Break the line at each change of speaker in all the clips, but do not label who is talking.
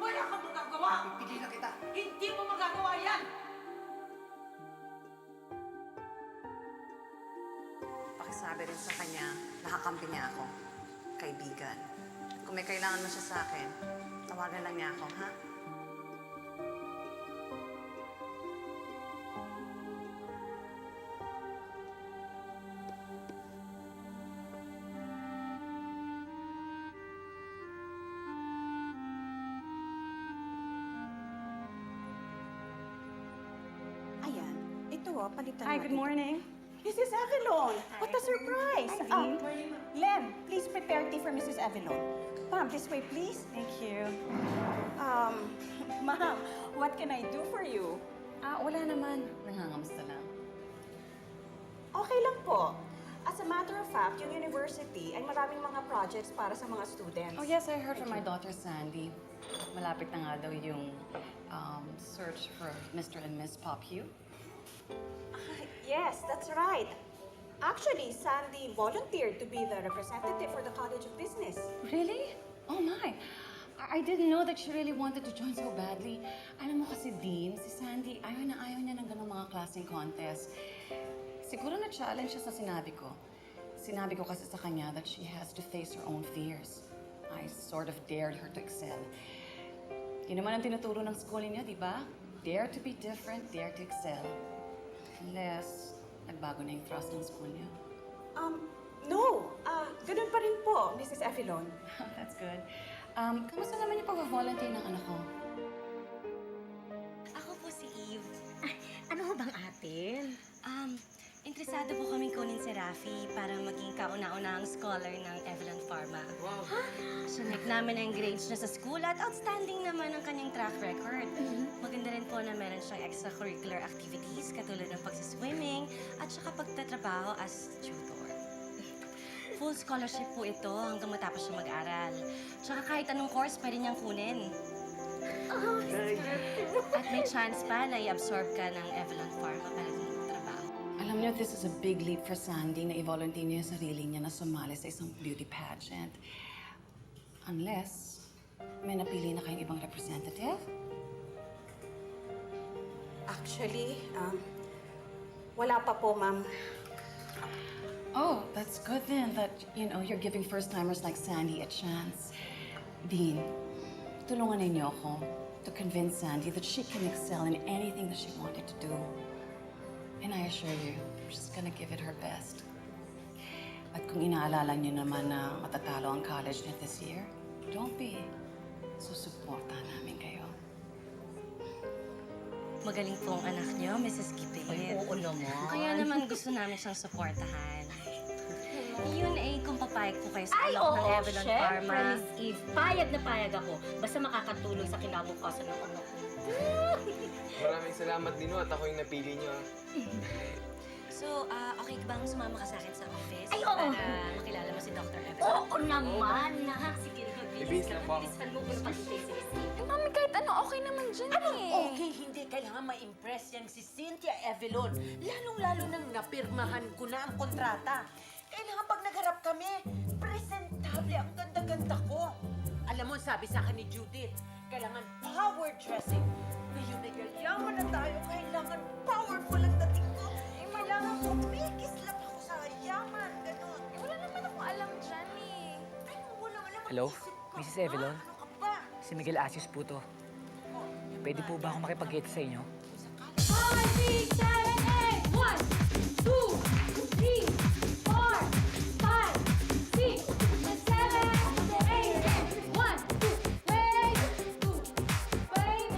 Wala kang magagawa!
Pipigilan kita!
Hindi mo magagawa yan!
Pakisabi rin sa kanya, nakakampi niya ako. Kaibigan. Kung may kailangan mo siya sa akin, tawagan lang niya ako, ha?
Ayan, ito palitan
Hi, good morning.
Mrs. Avalon, what a surprise! Len, please prepare tea for Mrs. Avalon. Ma'am, this way, please.
Thank you.
Ma'am, what can I do for you?
Wala naman. Nangangamusta lang.
Okay lang po. As a matter of fact, yung university ay maraming mga projects para sa mga students.
Oh yes, I heard from my daughter Sandy. Malapit na nga daw yung search for Mr. and Miss Popue.
Yes, that's right. Actually, Sandy volunteered to be the representative for the College of Business.
Really? Oh my! I didn't know that she really wanted to join so badly. Alam mo kasi, Dean, si Sandy, ayaw niya ng ganung mga klaseng contest. Siguro na-challenge siya sa sinabi ko. Sinabi ko kasi sa kanya that she has to face her own fears. I sort of dared her to excel. Yun naman ang tinuturo ng school niya, di ba? Dare to be different, dare to excel. Unless, nagbago na yung thrust ng school niya.
No. Ganun pa rin po, Mrs. Avalon.
That's good. Kamusta naman yung pag-volunteer ng anak ko?
Ako po si Eve. Ano bang atin? Interesado po kaming kunin si Rafi para maging kauna-unahang scholar ng Evelyn Pharma.
Wow!
Sunik namin ang grades niya sa school at outstanding naman ang kanyang track record. Maganda rin po na meron siyang extracurricular activities katulad ng pagsiswimming at saka pagtatrabaho as tutor. Full scholarship po ito hanggang matapos siya mag-aral. Tsaka kahit anong course pwede niyang kunin. At may chance pa na i-absorb ka ng Evelyn Pharma para din magtrabaho.
Alam niyo, this is a big leap for Sandy na i-volunteer niya yung sarili niya na sumali sa isang beauty pageant. Unless, may napili na kayong ibang representative?
Actually, wala pa po, ma'am.
Oh, that's good then that, you're giving first-timers like Sandy a chance. Dean, tulungan ninyo ako to convince Sandy that she can excel in anything that she wanted to do. And I assure you, she's gonna give it her best. At kung inaalala niyo naman na matatalo ang college niya this year, don't be. Susuporta namin kayo.
Magaling po ang anak niyo, Mrs. Gipit.
Oo naman.
Kaya naman gusto namin siyang suportahan. Yun kung papayag po kayo sa
Ay,
alok ng
oo,
Evelyn
syempre,
Pharma.
Miss Eve. Payag na payag ako. Basta makakatulong sa kinabukasan ng anak ko.
Maraming salamat din at ako yung napili niyo.
So, okay bang sumama ka sa akin sa office?
Ay, oo.
Para makilala mo si Dr. Evelyn?
Oo naman, na. Sige,
Ibis lang po ako.
Bilisan mo kung pag-stay si Miss Eve.
Mami, kahit ano, okay naman dyan
Okay, hindi kailangan ma-impress yan si Cynthia Evelyn. Lalong-lalo nang napirmahan ko na ang kontrata. Kailangan pag nagharap kami, presentable ang ganda-ganda ko. Alam mo, sabi sa akin ni Judith, kailangan power dressing. Ngayon na yayaman na tayo, kailangan powerful ang dating ko. Kailangan kumikis lang ako sa yaman, gano'n.
Wala naman akong alam dyan
Ay, wala
Hello,
mag-isip ka
Mrs.
pa.
Evelyn?
Ano ka ba?
Si Miguel Asius po to. Pwede po ba ako makipag-get sa inyo?
5, 6, 7, 8! 1, 2, 3, 4, 5, 6, 7, 8! 1, 2, wait! 2, wait!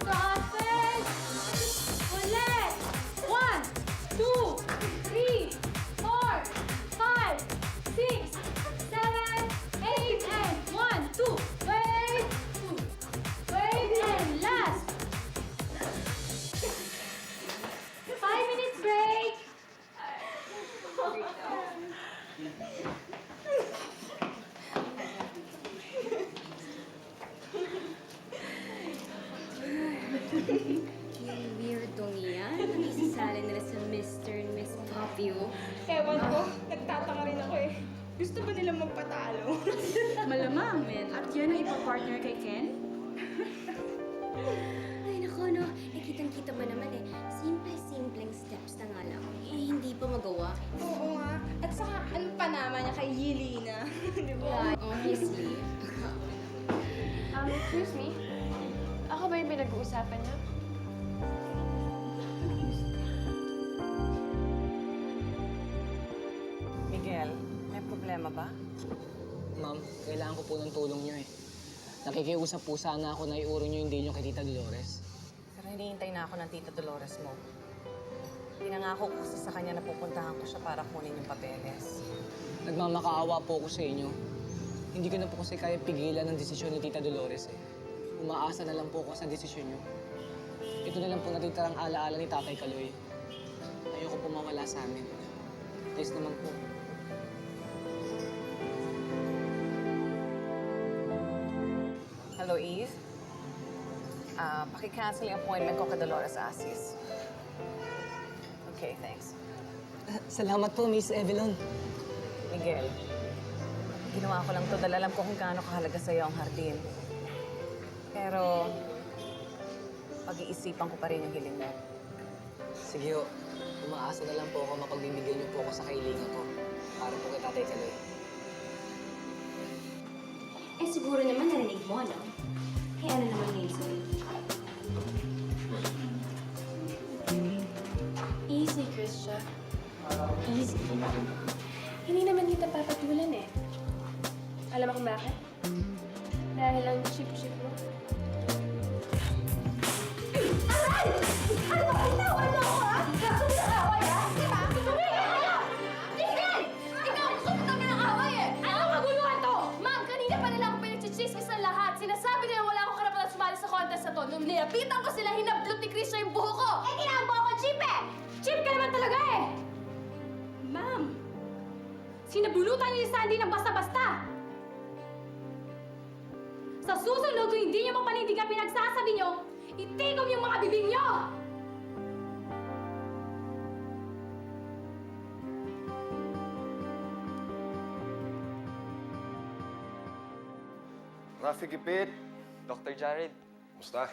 Stop it! Ulit! 1, 2, 3, 4, 5, 6, 7, 8, and 1, 2, wait! 2, wait, and last! 5 minutes break!
Yung weirdong yan, isasali nila sa Mr. and Miss Popue.
Ewan ko, nagtataka rin ako eh. Gusto ba nilang magpatalo?
Malamang, men.
At yan ang ipapartner kay Ken?
Ay, naku, no. Kitang-kita ba naman simple-simpleng steps na nga lang. Hindi pa magawa.
Oo nga. At saka, ano pa naman niya kay Yelena? Di ba?
Yeah, obviously.
Excuse me? Ako ba yung pinag-uusapan niyo?
Miguel, may problema ba?
Ma'am, kailangan ko po ng tulong niyo eh. Nakikiusap po sana ako na iuro niyo yung deal niyo kay Tita Dolores.
Pero hinihintay na ako ng Tita Dolores mo. Pinangako ko kasi sa kanya na pupuntahan ko siya para kunin yung papeles.
Nagmamakaawa po ako sa inyo. Hindi ko na po kasi kaya pigilan ang desisyon ni Tita Dolores eh. Umaasa na lang po ako sa desisyon niyo. Ito na lang po natitirang alaala ni Tatay Kaloy. Ayoko po mawala sa amin. Please naman po.
Hello, Eve. Paki-cancel yung appointment ko kay Dolores Asis. Okay, thanks.
Salamat po, Miss Evelyn.
Miguel, ginawa ko lang to dahil alam ko kung gaano kahalaga sa'yo ang hardin. Pero, pag-iisipan ko pa rin yung hiling mo.
Sige ho, umaasa na lang po ako mapagbibigyan niyo po ako sa kailingan ko para po kay Tatay Kaloy.
Eh, siguro naman narinig mo, no? Kaya ano naman ngayon sa'yo?
Easy, Kristia. Easy. Hindi naman kita papatulan eh. Alam mo kung bakit? Dahil ang cheap-cheap mo. Aray! Ano ba? Itawan mo ako, ha? Gusto mo ng away, ha? Diba? Tumigil ka na! Tigil! Ikaw, gusto mo kami ng away, eh! Anong maguluhan to? Ma'am, kanina pa nila ako pinagchichismis ang lahat. Sinasabi nila wala akong karapatan sumali sa contest na to. Nung nilapitan ko sila, hinablot ni Kristia yung buho ko. Eh, kinambo ako cheap, eh! Cheap ka naman talaga, eh! Ma'am, sinabulutan niyo si Sandy ng basta-basta. Sa susunod, kung hindi niyo mapanindigan pinagsasabi niyo, itigom yung mga bibig niyo!
Rafi Kipit,
Dr. Jared,
musta?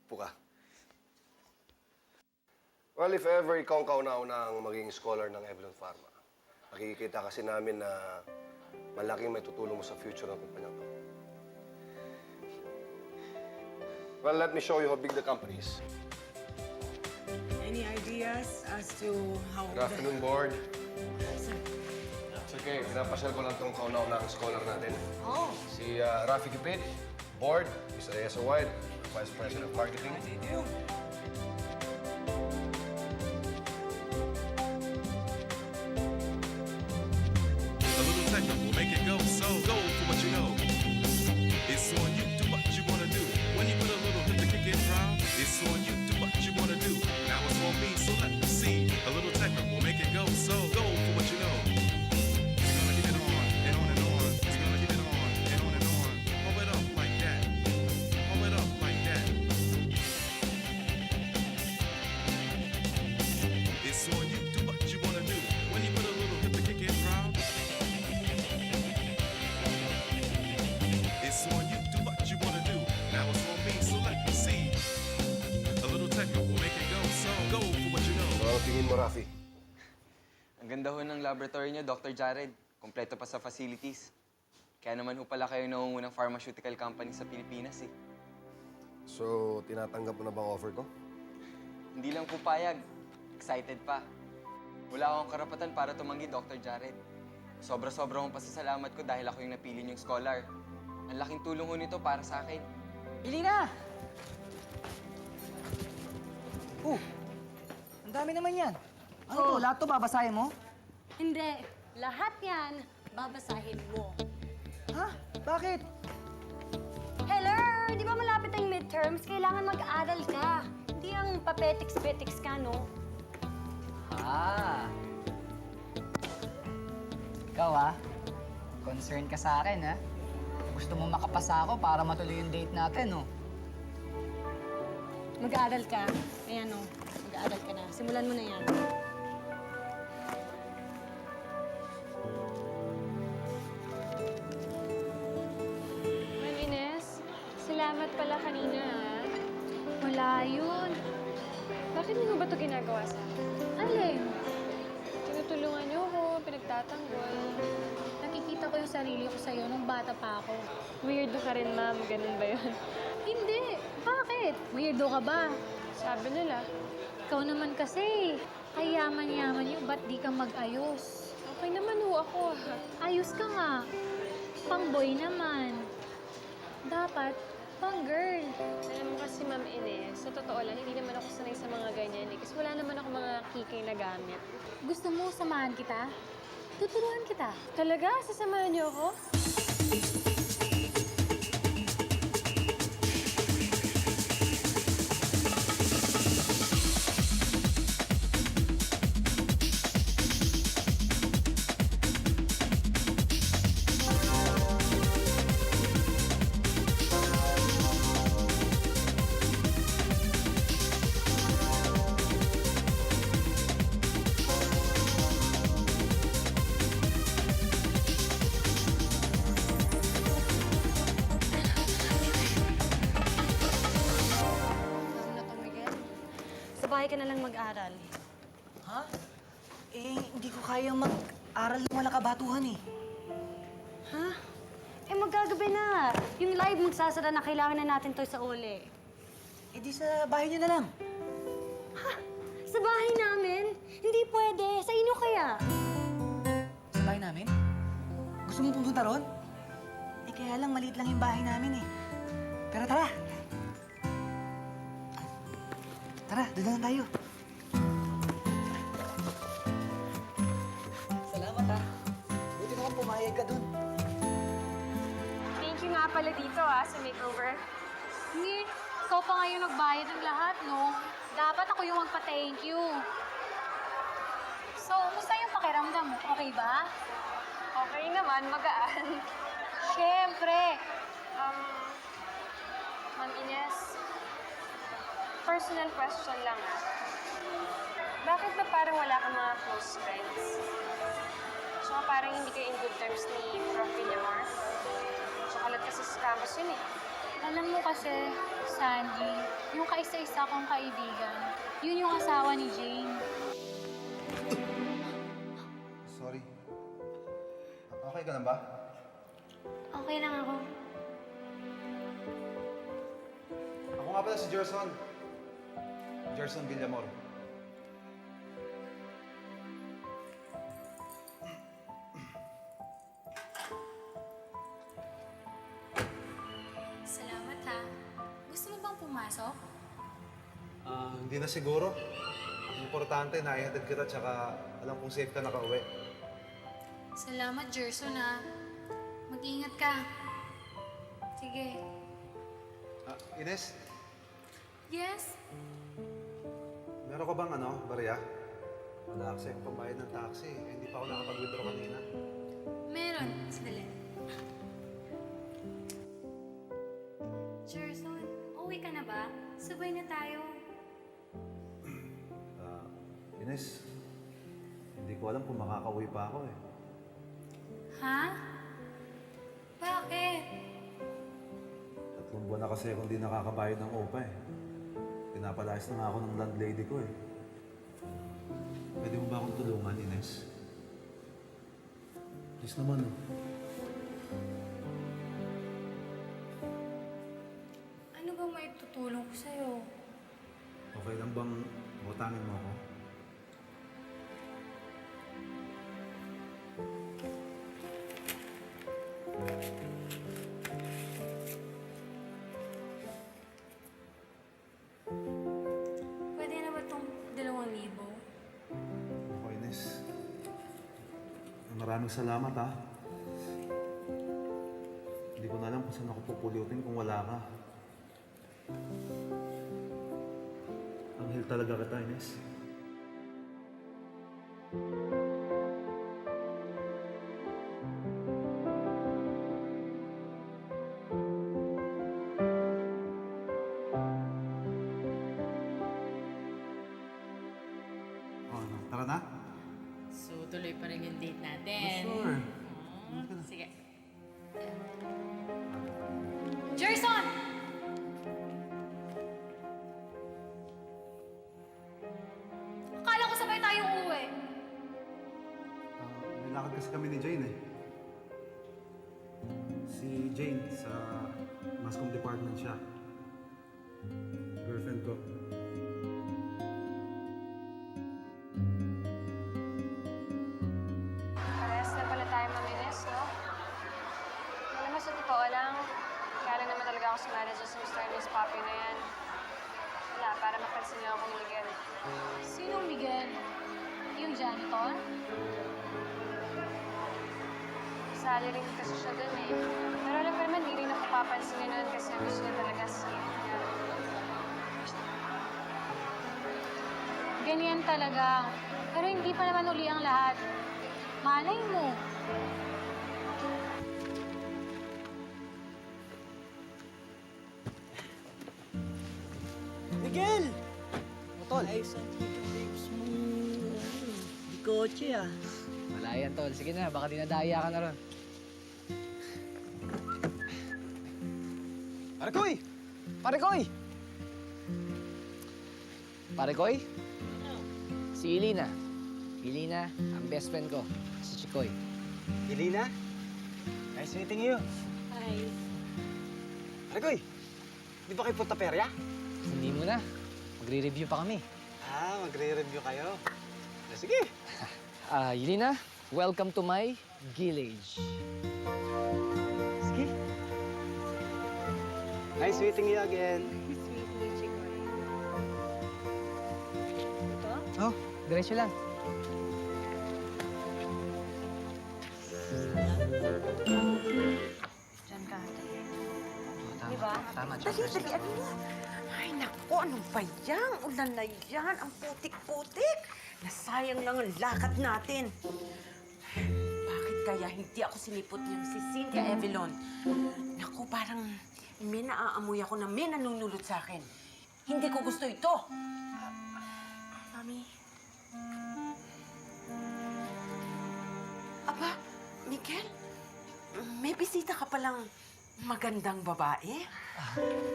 Puka. Well, if ever ikaw ang kauna-una ang maging scholar ng Evelyn Pharma, nakikita kasi namin na malaking may tutulong mo sa future ng kumpanya to. Well, let me show you how big the company is.
Any ideas as to how...
Good afternoon, board. It's okay, pinapasyal ko lang itong kauna-una ang scholar natin.
Oh,
Si Rafi Kipit, board, Mr. Esa White, Vice President of Marketing.
A little techno will make it go so go for what you know. It's on you, do what you wanna do. When you put a little hit to kick it round, it's on you, do what you wanna do. Now it's on me, so let me see. A little techno will make it go so go for what you know. You're gonna get it on and on and on. You're gonna get it on and on and on. Hold it up like that. Hold it up like that. It's on you, do what you wanna do. When you put a little hit to kick it round. It's on you, do what you wanna do. Now it's on me, so let me see. A little techno will make it go, so go for what you know.
Ano tingin mo, Rafi?
ang ganda ho ng laboratory niyo, Dr. Jared. Kompleto pa sa facilities. Kaya naman ho pala kayo nangungunang pharmaceutical company sa Pilipinas eh.
So, tinatanggap mo na ba ang offer ko?
Hindi lang po payag. Excited pa. Wala akong karapatan para tumanggi, Dr. Jared. Sobra-sobra akong pasasalamat ko dahil ako yung napili niyong scholar. Ang laking tulong ho nito para sa akin.
Elena! Ang dami naman yan. Ano to? Lahat to babasahin mo?
Hindi. Lahat yan, babasahin mo.
Ha? Bakit?
Hello! Di ba malapit ang midterms? Kailangan mag-aral ka. Hindi ang papetiks-petiks ka, no?
Ah. Ikaw concern ka sa akin Gusto mo makapasa ako para matuloy yung date natin, no?
Mag-aaral ka. Ayan, no? Mag-aaral ka na. Simulan mo na yan.
Well, Ines, ginagawa sa akin? Alin? Tinutulungan niyo ako, pinagtatanggol. Nakikita ko yung sarili ko sa'yo nung bata pa ako. Weirdo ka rin, ma'am. Ganun ba yun? Hindi. Bakit? Weirdo ka ba? Sabi nila. Ikaw naman kasi. Kayaman-yaman niyo, ba't di ka mag-ayos? Okay naman ho ako. Ayos ka nga. Pang-boy naman. Dapat, pang-girl. Alam mo kasi, Ma'am Ines, sa totoo lang, hindi naman ako sanay sa mga ganyan eh. Kasi wala naman ako mga kikay na gamit. Gusto mo samahan kita? Tuturuan kita. Talaga? Sasamahan niyo ako?
Sa bahay ka na lang mag-aral.
Ha? Eh, hindi ko kaya mag-aral ng walang kabatuhan eh.
Ha? Eh, magagabi na. Yung live magsasara na kailangan na natin to sa uli.
Eh di sa bahay niyo na lang.
Sa bahay namin? Hindi pwede. Sa inyo kaya?
Sa bahay namin? Gusto mo pumunta ron? Eh kaya lang, maliit lang yung bahay namin eh. Pero tara! Tara, doon na lang tayo. Salamat ha. Buti naman pumayag ka dun.
Thank you nga pala dito sa makeover. Hindi, ikaw pa ngayon nagbayad ng lahat, no? Dapat ako yung magpa-thank you. So, musta yung pakiramdam mo? Okay ba? Okay naman, magaan. Siyempre. Ma'am Ines, personal question lang Bakit ba parang wala kang mga close friends? Tsaka parang hindi kayo in good terms ni Prof. Villamor? Chocolate kasi sa campus yun eh. Alam mo kasi, Sandy, yung kaisa-isa kong kaibigan, yun yung asawa ni Jane.
Sorry. Okay ka lang ba?
Okay lang ako.
Ako nga pala si Gerson. Gerson Villamor.
Salamat ha. Gusto mo bang pumasok?
Hindi na siguro. Importante, naihatid kita tsaka alam kong safe ka nakauwi.
Salamat, Gerson ha. Mag-ingat ka. Sige.
Ines,
Yes?
meron ka bang barya? Wala kasi akong pambayad ng taxi. Eh, hindi pa ako nakapag-withdraw kanina.
Meron. Sandali.
Gerson, uwi ka na ba? Sabay na tayo.
Ines, hindi ko alam kung makakauwi pa ako eh.
Ha? Bakit?
3 buwan na kasi akong di nakakabayad ng OPA eh. Pinapalayas na nga ako ng landlady ko eh. Pwede mo ba akong tulungan, Ines? Please naman.
Ano ba may tutulong ko sa'yo?
Okay lang bang utangin mo ako?
Pwede na ba itong 2,000?
Ako, Ines. Maraming salamat ha. Hindi ko na alam kung saan ako pupulutin kung wala ka. Anghel talaga kita, Ines. Tara na?
So, tuloy pa rin yung date natin.
Sure.
Sige.
Gerson!
lakad kasi kami ni Jane eh. Si Jane, sa Mass Comm department siya. Girlfriend ko.
Parehas na pala tayo maminis, no? Alam mo, sa totoo lang, kaya lang naman talaga ako sumali sa Mr. and Miss Poppy na yan. Wala, para mapansin lang ako ni Miguel.
Sinong Miguel? Yung janitor?
Sali rin kasi siya dun eh. Pero alam ko naman, hindi rin ako papansinin nun kasi gusto niya talaga sa niya.
Ganyan talaga. Pero hindi pa naman uli ang lahat. Malay mo.
Miguel! Tol.
Ay, saan dito, babes mo? Di kotse ah.
Wala yan, Tol. Sige na, baka dinadaya ka na ron. Pare Koy! Pare Koy! Pare Koy? Si Ilina. Ilina, ang best friend ko. Si Chikoy.
Ilina? Nice meeting you.
Ay.
Pare Koy, di ba kayo punta perya?
Hindi mo na. Magre-review pa kami.
Ah, magre-review kayo. Sige.
Ilina, welcome to my village.
Sige. Nice meeting you again.
Oh, diretso lang.
Diyan ka, ate.
Tama,
Diba?
tama.
Dali, dali, ano na? Ay, naku, anong ba yan? Ulan na yan, ang putik-putik. Nasayang lang ang lakad natin. Bakit kaya hindi ako sinipot niyang si Cynthia Evelyn? Naku, parang may naaamoy ako na may nanunulot sa akin. Hindi ko gusto ito. Mami? Aba, Miguel? May bisita ka palang magandang babae?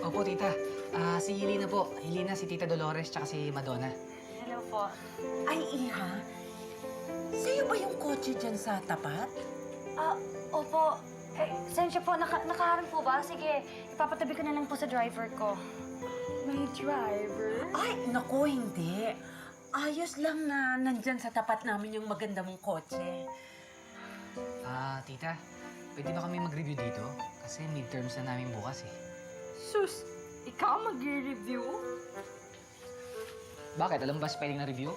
Opo, tita. Si Ilina po. Ilina, si Tita Dolores, tsaka si Madonna.
Hello po.
Ay, Iha? Sa'yo ba yung kotse dyan sa tapat?
Opo. Sensya po, nakaharang po ba? Sige, ipapatabi ko na lang po sa driver ko. May driver?
Ay, naku, hindi. Ayos lang na nandyan sa tapat namin yung maganda mong kotse.
Tita, pwede ba kami mag-review dito? Kasi midterms na namin bukas eh.
Sus, ikaw mag-review?
Bakit? Alam mo ba spelling na review?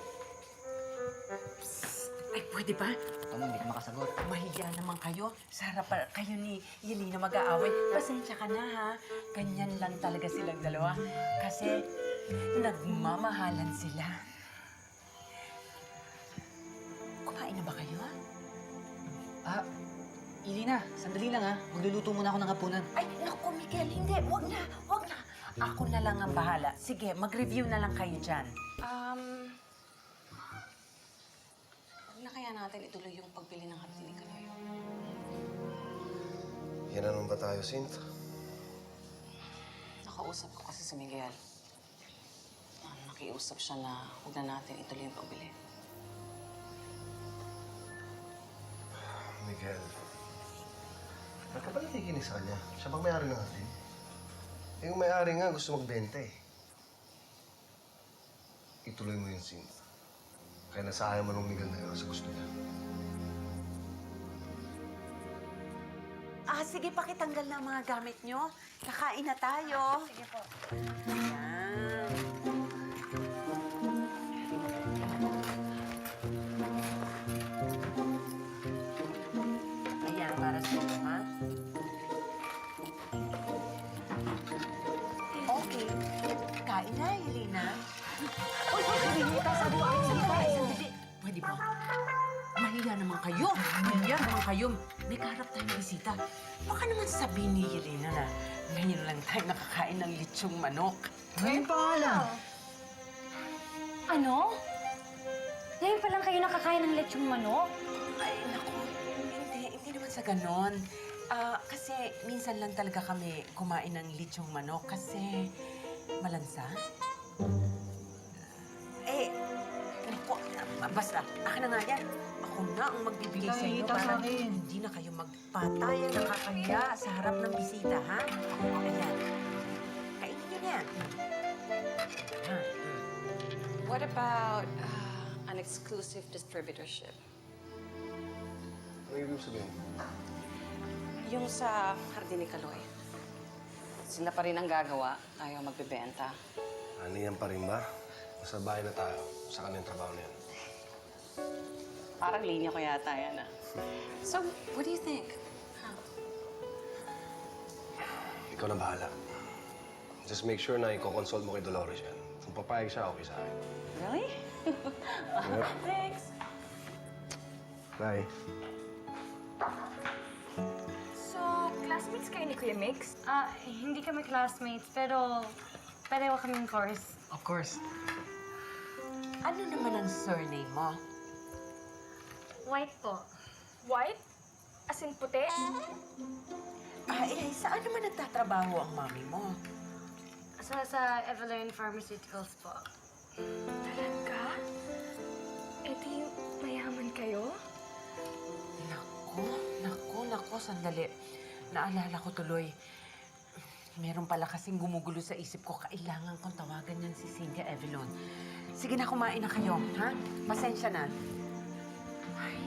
Ay, pwede ba?
Tama, hindi ka makasagot.
Mahiya naman kayo. Sa harapan kayo ni Yelena mag-aaway. Pasensya ka na, ha? Ganyan lang talaga silang dalawa. Kasi nagmamahalan sila. Kumain na ba kayo, ha?
Ilina, sandali lang ha. Magluluto muna ako ng hapunan.
Ay, naku, Miguel, hindi. Wag na, wag na. Ako na lang ang bahala. Sige, mag-review na lang kayo dyan.
Huwag na kaya natin ituloy yung pagbili ng hapdi ni Kaloy.
Yan na naman ba tayo, Cinta?
Nakausap ko kasi si Miguel. Nakiusap siya na huwag na natin ituloy yung pagbili.
Miguel, ba't ka ba nakikinig sa kanya? Siya bang may-ari ng hardin? Eh, yung may-ari nga gusto magbenta eh. Ituloy mo yun, Cinta. Kaya nasayang mo ng Miguel na yun sa gusto niya.
Sige, pakitanggal na ang mga gamit nyo. Kakain na tayo.
Sige po.
Ayan. Ayan, para sa inyo, ha? Okay. Kain na, Yelena. Uy, Yelena, sabi ko kayo, sandali. Pwede ba? Mahiya naman kayo. Mahiya naman kayo. May kaharap tayong bisita. Baka naman sabihin ni Yelena na ngayon lang tayo nakakain ng litsong manok.
Ngayon pa nga lang.
Ano? Ngayon pa lang kayo nakakain ng lechong manok?
Ay, naku. Hindi naman sa ganon. Kasi minsan lang talaga kami kumain ng litsong manok kasi malansa. Naku, basta. Akin na nga yan. Ako Ako na ang magbibigay sa inyo para hindi na kayo magpatayan, nakakahiya sa harap ng bisita, ha? Ayan. Kainin nyo na yan. Ha?
What about an exclusive distributorship?
Ano ibig sabihin?
Yung sa Hardin ni Kaloy. Sila pa rin ang gagawa, tayo magbebenta.
Ano yan pa rin ba? Nasa bahay na tayo. Sa kanilang trabaho na yan.
Parang linya ko yata yan, ah. So, what do you think?
Ikaw na bahala. Just make sure na i-consult mo kay Dolores yan. Kung papayag siya, okay sa akin.
Really? Thanks.
Bye.
So, classmates kayo ni Kuya Mix?
Hindi kami classmates, pero pareho kaming course.
Of course.
Ano naman ang surname mo?
White po.
White? As in puti?
Saan naman nagtatrabaho ang mami mo?
Sa Evelyn Pharmaceuticals po.
Talaga? Eh di, mayaman kayo?
Naku, sandali. Naalala ko tuloy. Meron pala kasing gumugulo sa isip ko. Kailangan kong tawagan yan si Cynthia Evelyn. Sige na, kumain na kayo, ha? Pasensya na. Ay,